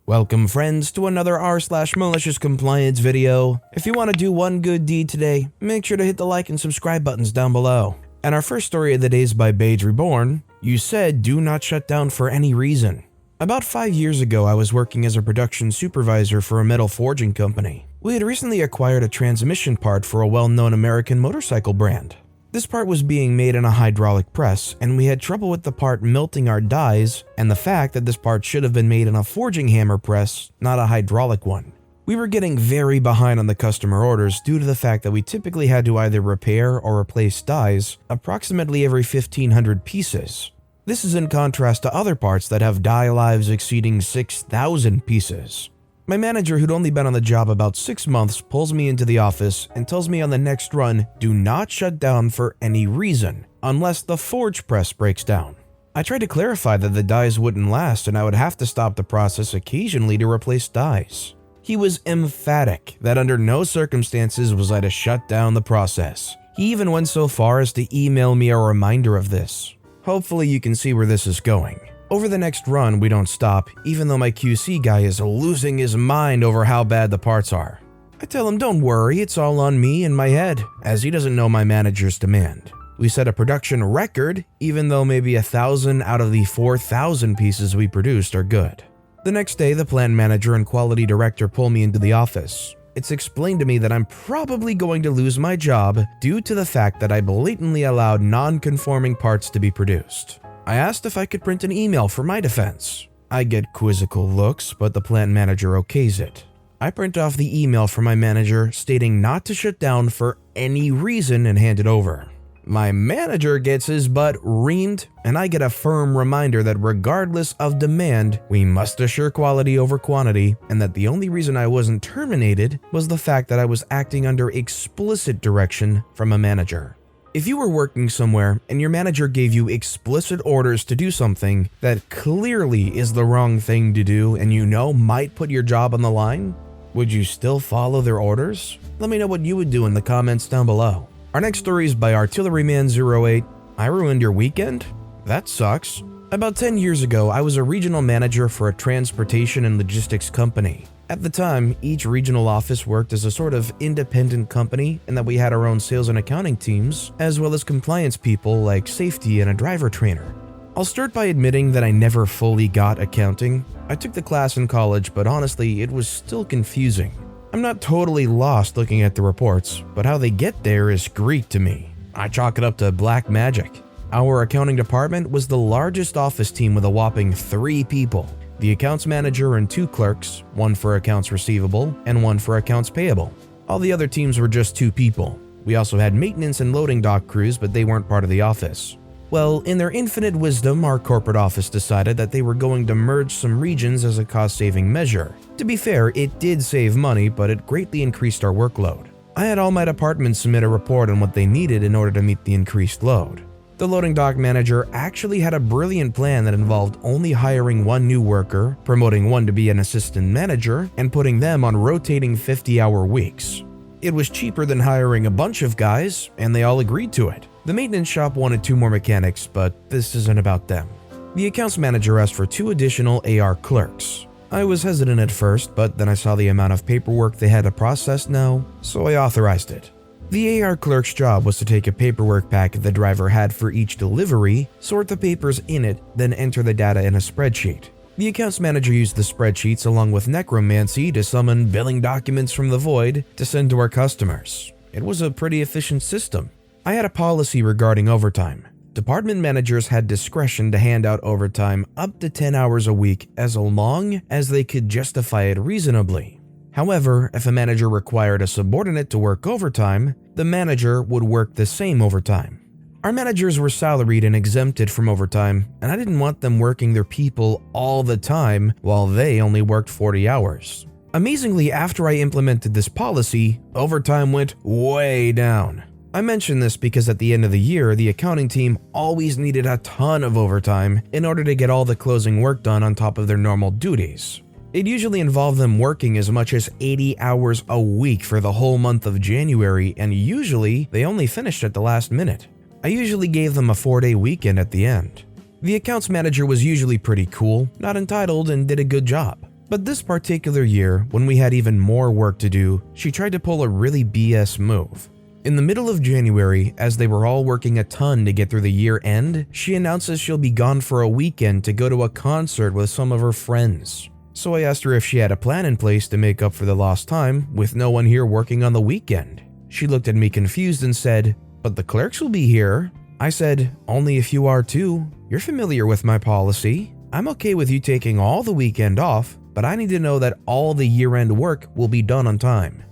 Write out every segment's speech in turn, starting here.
Welcome friends to another r/maliciouscompliance video. If you want to do one good deed today, make sure to hit the like and subscribe buttons down below. And our first story of the day is by Beige Reborn. You said do not shut down for any reason. About 5 years ago, I was working as a production supervisor for a metal forging company. We had recently acquired a transmission part for a well-known American motorcycle brand. This part was being made in a hydraulic press, and we had trouble with the part melting our dies and the fact that this part should have been made in a forging hammer press, not a hydraulic one. We were getting very behind on the customer orders due to the fact that we typically had to either repair or replace dies approximately every 1,500 pieces. This is in contrast to other parts that have die lives exceeding 6,000 pieces. My manager, who'd only been on the job about 6 months, pulls me into the office and tells me on the next run, do not shut down for any reason, unless the forge press breaks down. I tried to clarify that the dies wouldn't last and I would have to stop the process occasionally to replace dies. He was emphatic that under no circumstances was I to shut down the process. He even went so far as to email me a reminder of this. Hopefully you can see where this is going. Over the next run, we don't stop, even though my QC guy is losing his mind over how bad the parts are. I tell him don't worry, it's all on me and my head, as he doesn't know my manager's demand. We set a production record, even though maybe 1,000 out of the 4,000 pieces we produced are good. The next day, the plant manager and quality director pull me into the office. It's explained to me that I'm probably going to lose my job due to the fact that I blatantly allowed non-conforming parts to be produced. I asked if I could print an email for my defense. I get quizzical looks, but the plant manager okays it. I print off the email from my manager stating not to shut down for any reason and hand it over. My manager gets his butt reamed, and I get a firm reminder that regardless of demand, we must assure quality over quantity, and that the only reason I wasn't terminated was the fact that I was acting under explicit direction from a manager. If you were working somewhere and your manager gave you explicit orders to do something that clearly is the wrong thing to do and you know might put your job on the line, would you still follow their orders? Let me know what you would do in the comments down below. Our next story is by Artilleryman08. I ruined your weekend? That sucks. About 10 years ago, I was a regional manager for a transportation and logistics company. At the time, each regional office worked as a sort of independent company in that we had our own sales and accounting teams, as well as compliance people like safety and a driver trainer. I'll start by admitting that I never fully got accounting. I took the class in college, but honestly, it was still confusing. I'm not totally lost looking at the reports, but how they get there is Greek to me. I chalk it up to black magic. Our accounting department was the largest office team with a whopping 3 people. The accounts manager and 2 clerks, one for accounts receivable and one for accounts payable. All the other teams were just 2 people. We also had maintenance and loading dock crews, but they weren't part of the office. Well, in their infinite wisdom, our corporate office decided that they were going to merge some regions as a cost-saving measure. To be fair, it did save money, but it greatly increased our workload. I had all my departments submit a report on what they needed in order to meet the increased load. The loading dock manager actually had a brilliant plan that involved only hiring 1 new worker, promoting 1 to be an assistant manager, and putting them on rotating 50-hour weeks. It was cheaper than hiring a bunch of guys, and they all agreed to it. The maintenance shop wanted 2 more mechanics, but this isn't about them. The accounts manager asked for 2 additional AR clerks. I was hesitant at first, but then I saw the amount of paperwork they had to process now, so I authorized it. The AR clerk's job was to take a paperwork packet the driver had for each delivery, sort the papers in it, then enter the data in a spreadsheet. The accounts manager used the spreadsheets along with necromancy to summon billing documents from the void to send to our customers. It was a pretty efficient system. I had a policy regarding overtime. Department managers had discretion to hand out overtime up to 10 hours a week as long as they could justify it reasonably. However, if a manager required a subordinate to work overtime, the manager would work the same overtime. Our managers were salaried and exempted from overtime, and I didn't want them working their people all the time while they only worked 40 hours. Amazingly, after I implemented this policy, overtime went way down. I mention this because at the end of the year, the accounting team always needed a ton of overtime in order to get all the closing work done on top of their normal duties. It usually involved them working as much as 80 hours a week for the whole month of January, and usually they only finished at the last minute. I usually gave them a 4-day weekend at the end. The accounts manager was usually pretty cool, not entitled, and did a good job. But this particular year, when we had even more work to do, she tried to pull a really BS move. In the middle of January, as they were all working a ton to get through the year end, she announces she'll be gone for a weekend to go to a concert with some of her friends. So I asked her if she had a plan in place to make up for the lost time with no one here working on the weekend. She looked at me confused and said, "But the clerks will be here." I said, "Only if you are too. You're familiar with my policy. I'm okay with you taking all the weekend off, but I need to know that all the year-end work will be done on time."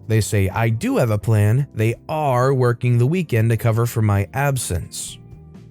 They say I do have a plan. They are working the weekend to cover for my absence.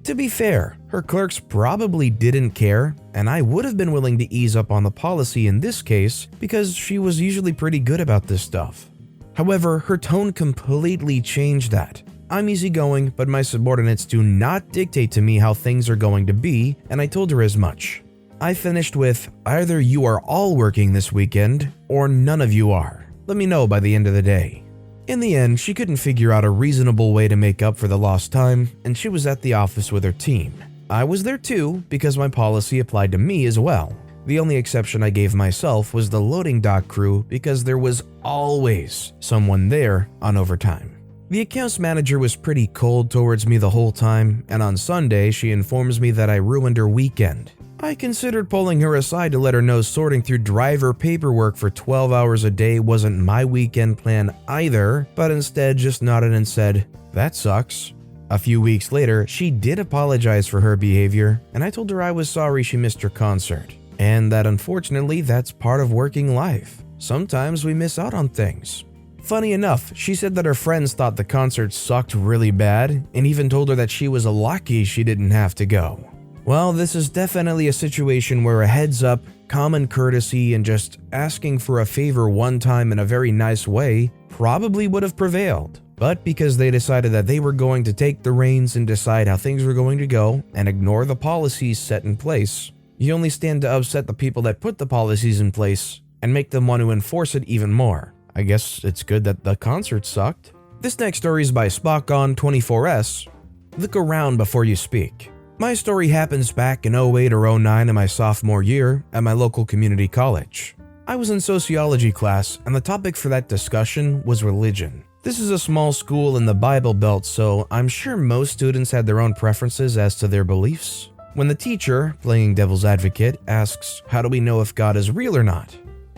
To be fair, her clerks probably didn't care, and I would have been willing to ease up on the policy in this case because she was usually pretty good about this stuff. However, her tone completely changed that. I'm easygoing, but my subordinates do not dictate to me how things are going to be, and I told her as much. I finished with, "Either you are all working this weekend, or none of you are. Let me know by the end of the day." In the end, she couldn't figure out a reasonable way to make up for the lost time, and she was at the office with her team. I was there too, because my policy applied to me as well. The only exception I gave myself was the loading dock crew, because there was always someone there on overtime. The accounts manager was pretty cold towards me the whole time, and on Sunday she informs me that I ruined her weekend. I considered pulling her aside to let her know sorting through driver paperwork for 12 hours a day wasn't my weekend plan either, but instead just nodded and said, "That sucks." A few weeks later, she did apologize for her behavior, and I told her I was sorry she missed her concert, and that unfortunately that's part of working life. Sometimes we miss out on things. Funny enough, she said that her friends thought the concert sucked really bad, and even told her that she was lucky she didn't have to go. Well, this is definitely a situation where a heads up, common courtesy, and just asking for a favor one time in a very nice way probably would have prevailed. But because they decided that they were going to take the reins and decide how things were going to go and ignore the policies set in place, you only stand to upset the people that put the policies in place and make them want to enforce it even more. I guess it's good that the concert sucked. This next story is by SpockOn24S. Look around before you speak. My story happens back in 08 or 09 in my sophomore year at my local community college. I was in sociology class, and the topic for that discussion was religion. This is a small school in the Bible Belt, so I'm sure most students had their own preferences as to their beliefs. When the teacher, playing devil's advocate, asks, "How do we know if God is real or not?"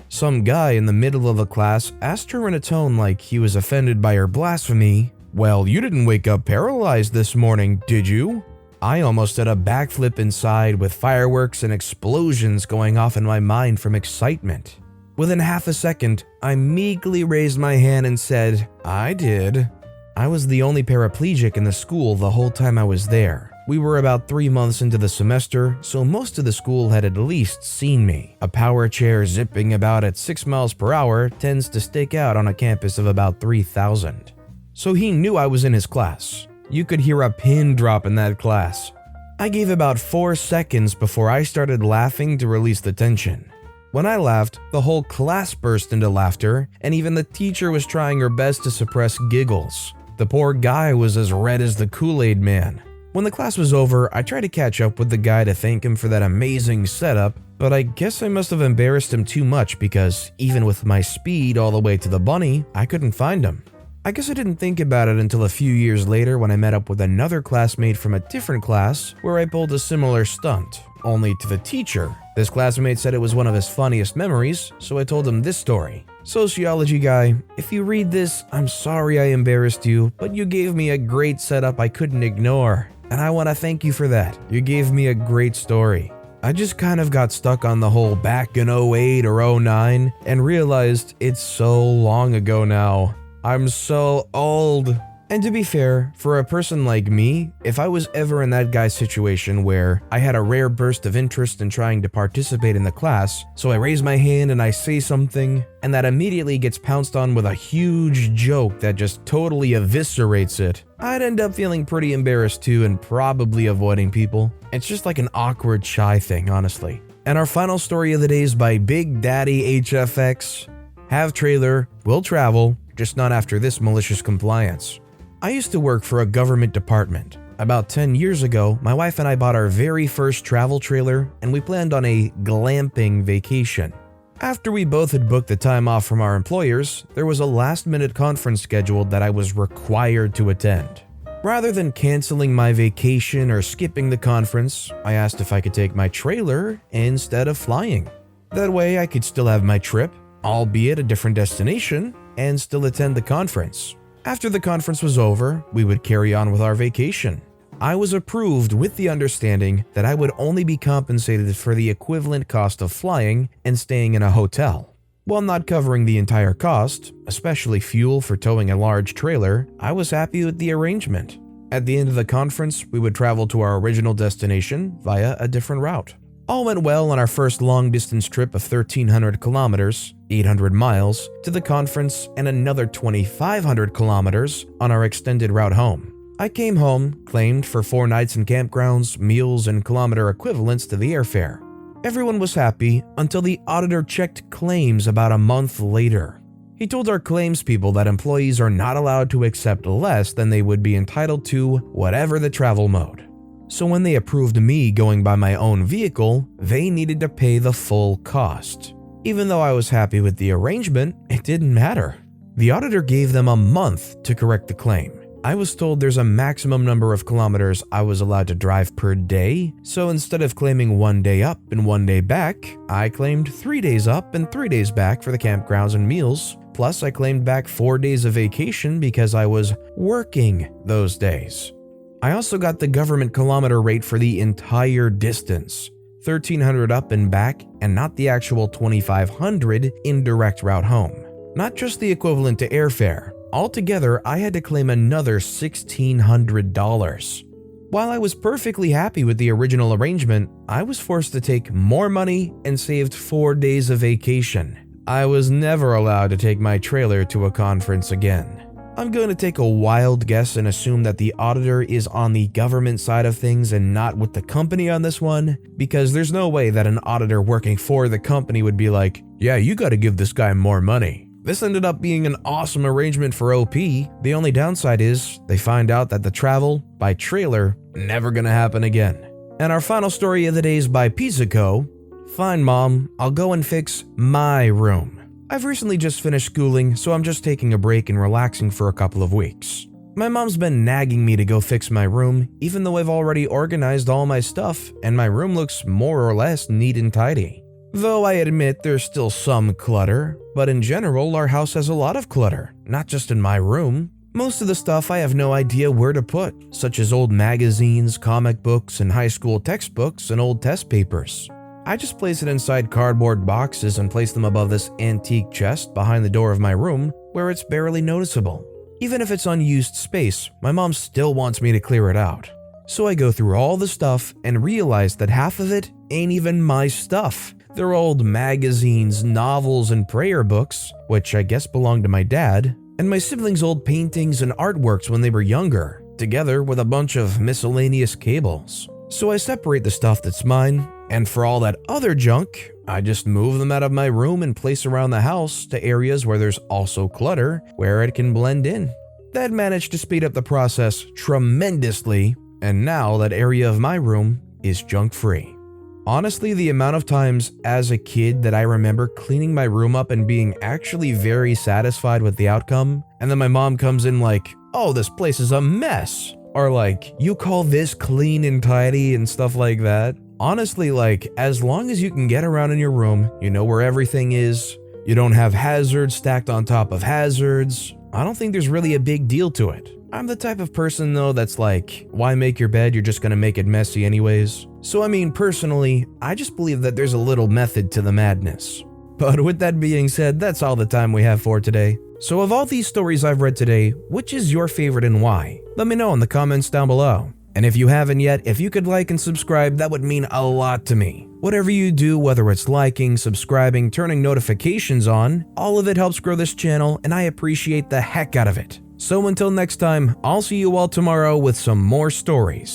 Some guy in the middle of the class asked her in a tone like he was offended by her blasphemy, "Well, you didn't wake up paralyzed this morning, did you?" I almost did a backflip inside with fireworks and explosions going off in my mind from excitement. Within half a second, I meekly raised my hand and said, "I did." I was the only paraplegic in the school the whole time I was there. We were about 3 months into the semester, so most of the school had at least seen me. A power chair zipping about at 6 miles per hour tends to stick out on a campus of about 3,000. So he knew I was in his class. You could hear a pin drop in that class. I gave about 4 seconds before I started laughing to release the tension. When I laughed, the whole class burst into laughter, and even the teacher was trying her best to suppress giggles. The poor guy was as red as the Kool-Aid man. When the class was over, I tried to catch up with the guy to thank him for that amazing setup, but I guess I must have embarrassed him too much because even with my speed all the way to the bunny, I couldn't find him. I guess I didn't think about it until a few years later when I met up with another classmate from a different class where I pulled a similar stunt, only to the teacher. This classmate said it was one of his funniest memories, so I told him this story. "Sociology guy, if you read this, I'm sorry I embarrassed you, but you gave me a great setup I couldn't ignore, and I want to thank you for that. You gave me a great story. I just kind of got stuck on the whole back in 08 or 09 and realized it's so long ago now. I'm so old." And to be fair, for a person like me, if I was ever in that guy's situation where I had a rare burst of interest in trying to participate in the class, so I raise my hand and I say something, and that immediately gets pounced on with a huge joke that just totally eviscerates it, I'd end up feeling pretty embarrassed too and probably avoiding people. It's just like an awkward shy thing, honestly. And our final story of the day is by Big Daddy HFX. Have trailer, will travel, just not after this malicious compliance. I used to work for a government department. About 10 years ago, my wife and I bought our very first travel trailer and we planned on a glamping vacation. After we both had booked the time off from our employers, there was a last-minute conference scheduled that I was required to attend. Rather than canceling my vacation or skipping the conference, I asked if I could take my trailer instead of flying. That way I could still have my trip, albeit a different destination, and still attend the conference. After the conference was over, we would carry on with our vacation. I was approved with the understanding that I would only be compensated for the equivalent cost of flying and staying in a hotel. While not covering the entire cost, especially fuel for towing a large trailer, I was happy with the arrangement. At the end of the conference, we would travel to our original destination via a different route. All went well on our first long-distance trip of 1,300 kilometers, 800 miles, to the conference and another 2,500 kilometers on our extended route home. I came home, claimed for 4 nights in campgrounds, meals, and kilometer equivalents to the airfare. Everyone was happy until the auditor checked claims about a month later. He told our claims people that employees are not allowed to accept less than they would be entitled to, whatever the travel mode. So when they approved me going by my own vehicle, they needed to pay the full cost. Even though I was happy with the arrangement, it didn't matter. The auditor gave them a month to correct the claim. I was told there's a maximum number of kilometers I was allowed to drive per day, so instead of claiming 1 day up and 1 day back, I claimed 3 days up and 3 days back for the campgrounds and meals, plus I claimed back 4 days of vacation because I was working those days. I also got the government kilometer rate for the entire distance, 1,300 up and back, and not the actual 2,500 indirect route home. Not just the equivalent to airfare. Altogether, I had to claim another $1,600. While I was perfectly happy with the original arrangement, I was forced to take more money and saved 4 days of vacation. I was never allowed to take my trailer to a conference again. I'm going to take a wild guess and assume that the auditor is on the government side of things and not with the company on this one, because there's no way that an auditor working for the company would be like, yeah, you gotta give this guy more money. This ended up being an awesome arrangement for OP. The only downside is they find out that the travel by trailer never gonna happen again. And our final story of the day is by Pizzico. Fine, Mom, I'll go and fix my room. I've recently just finished schooling, so I'm just taking a break and relaxing for a couple of weeks. My mom's been nagging me to go fix my room, even though I've already organized all my stuff and my room looks more or less neat and tidy. Though I admit there's still some clutter, but in general our house has a lot of clutter, not just in my room. Most of the stuff I have no idea where to put, such as old magazines, comic books, and high school textbooks and old test papers. I just place it inside cardboard boxes and place them above this antique chest behind the door of my room where it's barely noticeable. Even if it's unused space, my mom still wants me to clear it out. So I go through all the stuff and realize that half of it ain't even my stuff. They're old magazines, novels, and prayer books, which I guess belong to my dad, and my siblings' old paintings and artworks when they were younger, together with a bunch of miscellaneous cables. So I separate the stuff that's mine, and for all that other junk, I just move them out of my room and place around the house to areas where there's also clutter, where it can blend in. That managed to speed up the process tremendously, and now that area of my room is junk-free. Honestly, the amount of times as a kid that I remember cleaning my room up and being actually very satisfied with the outcome, and then my mom comes in like, oh, this place is a mess, or like, you call this clean and tidy and stuff like that. Honestly, like, as long as you can get around in your room, you know where everything is, you don't have hazards stacked on top of hazards, I don't think there's really a big deal to it. I'm the type of person though that's like, why make your bed, you're just gonna make it messy anyways. So I mean, personally, I just believe that there's a little method to the madness. But with that being said, that's all the time we have for today. So of all these stories I've read today, which is your favorite and why? Let me know in the comments down below. And if you haven't yet, if you could like and subscribe, that would mean a lot to me. Whatever you do, whether it's liking, subscribing, turning notifications on, all of it helps grow this channel and I appreciate the heck out of it. So until next time, I'll see you all tomorrow with some more stories.